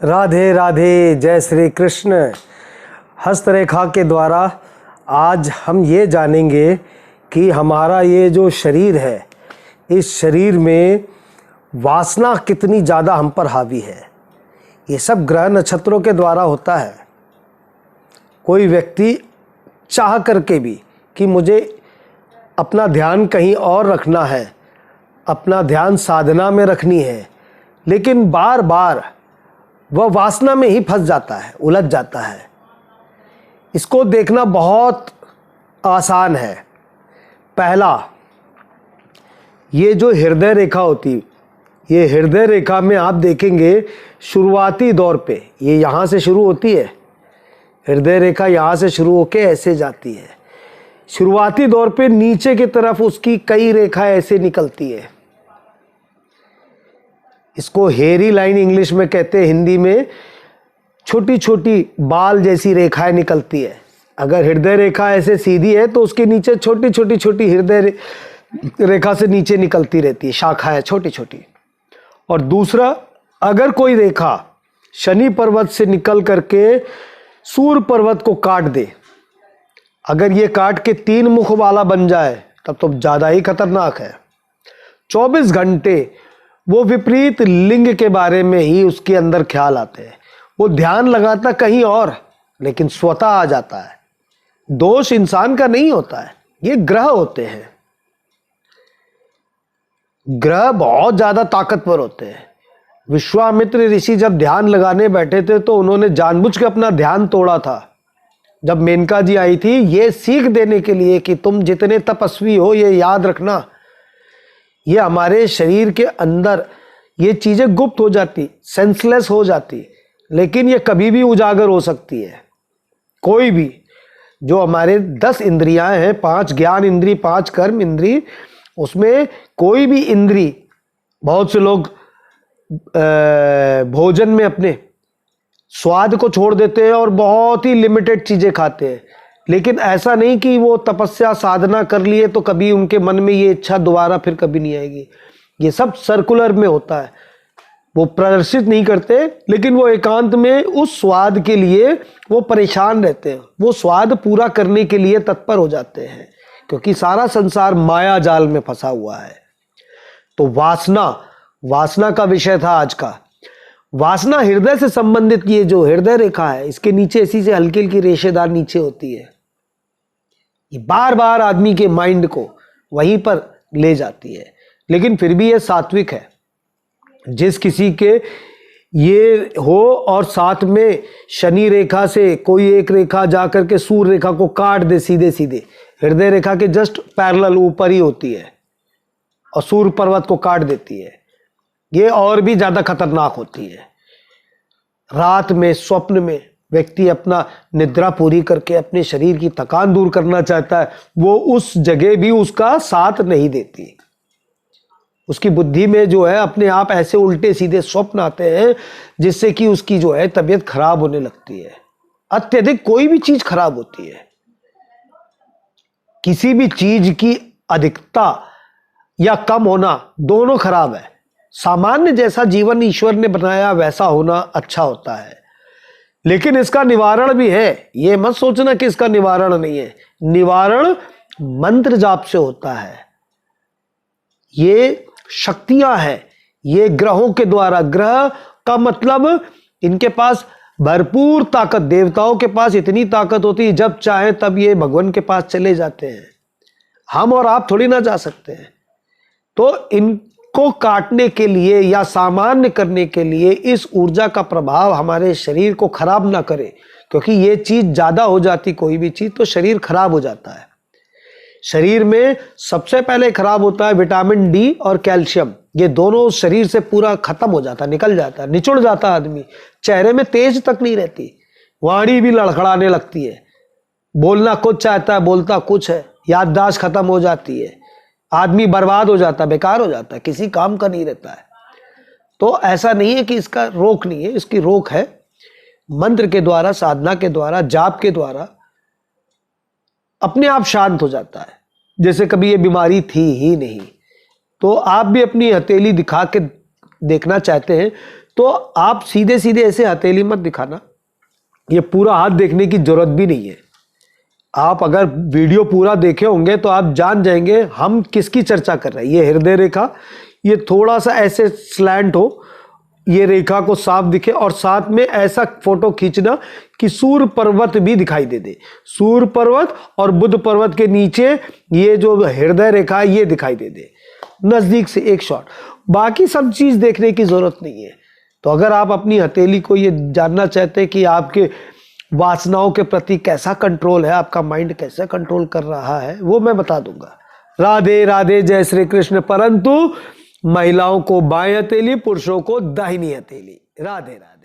राधे राधे, जय श्री कृष्ण। हस्तरेखा के द्वारा आज हम ये जानेंगे कि हमारा ये जो शरीर है, इस शरीर में वासना कितनी ज़्यादा हम पर हावी है। ये सब ग्रह नक्षत्रों के द्वारा होता है। कोई व्यक्ति चाह करके भी कि मुझे अपना ध्यान कहीं और रखना है, अपना ध्यान साधना में रखनी है, लेकिन बार बार वह वासना में ही फंस जाता है, उलझ जाता है। इसको देखना बहुत आसान है। पहला, ये जो हृदय रेखा होती, ये हृदय रेखा में आप देखेंगे शुरुआती दौर पे ये यहाँ से शुरू होती है। हृदय रेखा यहाँ से शुरू होके ऐसे जाती है। शुरुआती दौर पे नीचे की तरफ उसकी कई रेखाएं ऐसे निकलती है। इसको हेयरी लाइन इंग्लिश में कहते हैं, हिंदी में छोटी छोटी बाल जैसी रेखाएं निकलती है। अगर हृदय रेखा ऐसे सीधी है तो उसके नीचे छोटी छोटी छोटी हृदय रेखा से नीचे निकलती रहती है, शाखाएं छोटी छोटी। और दूसरा, अगर कोई रेखा शनि पर्वत से निकल करके सूर्य पर्वत को काट दे, अगर ये काट के 3 मुख वाला बन जाए तब तो ज़्यादा ही खतरनाक है। 24 घंटे वो विपरीत लिंग के बारे में ही उसके अंदर ख्याल आते हैं। वो ध्यान लगाता कहीं और, लेकिन स्वतः आ जाता है। दोष इंसान का नहीं होता है, ये ग्रह होते हैं। ग्रह बहुत ज्यादा ताकतवर होते हैं। विश्वामित्र ऋषि जब ध्यान लगाने बैठे थे तो उन्होंने जानबूझ के अपना ध्यान तोड़ा था। जब मेनका जी आई थी, ये सीख देने के लिए कि तुम जितने तपस्वी हो, ये याद रखना, ये हमारे शरीर के अंदर ये चीज़ें गुप्त हो जाती, सेंसलेस हो जाती, लेकिन ये कभी भी उजागर हो सकती है। कोई भी जो हमारे 10 इंद्रियां हैं, 5 ज्ञान इंद्री, 5 कर्म इंद्री, उसमें कोई भी इंद्री, बहुत से लोग भोजन में अपने स्वाद को छोड़ देते हैं और बहुत ही लिमिटेड चीज़ें खाते हैं, लेकिन ऐसा नहीं कि वो तपस्या साधना कर लिए तो कभी उनके मन में ये इच्छा दोबारा फिर कभी नहीं आएगी। ये सब सर्कुलर में होता है। वो प्रदर्शित नहीं करते, लेकिन वो एकांत में उस स्वाद के लिए वो परेशान रहते हैं। वो स्वाद पूरा करने के लिए तत्पर हो जाते हैं, क्योंकि सारा संसार माया जाल में फंसा हुआ है। तो वासना का विषय था आज का। वासना हृदय से संबंधित, ये जो हृदय रेखा है, इसके नीचे ऐसी से हल्की हल्की रेशेदार नीचे होती है। ये बार बार आदमी के माइंड को वहीं पर ले जाती है, लेकिन फिर भी ये सात्विक है। जिस किसी के ये हो और साथ में शनि रेखा से कोई एक रेखा जाकर के सूर्य रेखा को काट दे सीधे सीधे, हृदय रेखा के जस्ट पैरेलल ऊपर ही होती है और सूर्य पर्वत को काट देती है, ये और भी ज्यादा खतरनाक होती है। रात में स्वप्न में व्यक्ति अपना निद्रा पूरी करके अपने शरीर की थकान दूर करना चाहता है, वो उस जगह भी उसका साथ नहीं देती। उसकी बुद्धि में जो है अपने आप ऐसे उल्टे सीधे स्वप्न आते हैं, जिससे कि उसकी जो है तबीयत खराब होने लगती है। अत्यधिक कोई भी चीज खराब होती है। किसी भी चीज की अधिकता या कम होना दोनों खराब है। सामान्य जैसा जीवन ईश्वर ने बनाया वैसा होना अच्छा होता है, लेकिन इसका निवारण भी है। ये मत सोचना कि इसका निवारण नहीं है। निवारण मंत्र जाप से होता है। ये शक्तियां हैं, ये ग्रहों के द्वारा। ग्रह का मतलब इनके पास भरपूर ताकत, देवताओं के पास इतनी ताकत होती है, जब चाहे तब ये भगवान के पास चले जाते हैं। हम और आप थोड़ी ना जा सकते हैं। तो इनको काटने के लिए या सामान्य करने के लिए इस ऊर्जा का प्रभाव हमारे शरीर को खराब ना करे, क्योंकि ये चीज ज्यादा हो जाती, कोई भी चीज, तो शरीर खराब हो जाता है। शरीर में सबसे पहले खराब होता है विटामिन डी और कैल्शियम। ये दोनों शरीर से पूरा खत्म हो जाता है, निकल जाता है, निचुड़ जाता है आदमी। चेहरे में तेज तक नहीं रहती, वाणी भी लड़खड़ाने लगती है, बोलना कुछ चाहता है बोलता कुछ है, याददाश्त खत्म हो जाती है, आदमी बर्बाद हो जाता है, बेकार हो जाता है, किसी काम का नहीं रहता है। तो ऐसा नहीं है कि इसका रोक नहीं है, इसकी रोक है। मंत्र के द्वारा, साधना के द्वारा, जाप के द्वारा अपने आप शांत हो जाता है। जैसे कभी ये बीमारी थी ही नहीं, तो आप भी अपनी हथेली दिखा के देखना चाहते हैं तो आप सीधे सीधे ऐसे हथेली मत दिखाना, ये पूरा हाथ देखने की जरूरत भी नहीं है। आप अगर वीडियो पूरा देखे होंगे तो आप जान जाएंगे हम किसकी चर्चा कर रहे हैं। ये हृदय रेखा, ये थोड़ा सा ऐसे स्लैंट हो, ये रेखा को साफ दिखे, और साथ में ऐसा फोटो खींचना कि सूर्य पर्वत भी दिखाई दे। सूर्य पर्वत और बुध पर्वत के नीचे ये जो हृदय रेखा है ये दिखाई दे नजदीक से एक शॉट। बाकी सब चीज देखने की जरूरत नहीं है। तो अगर आप अपनी हथेली को ये जानना चाहते हैं कि आपके वासनाओं के प्रति कैसा कंट्रोल है, आपका माइंड कैसे कंट्रोल कर रहा है, वो मैं बता दूंगा। राधे राधे, जय श्री कृष्ण। परंतु महिलाओं को बाएं हथेली, पुरुषों को दाहिनी हथेली। राधे राधे।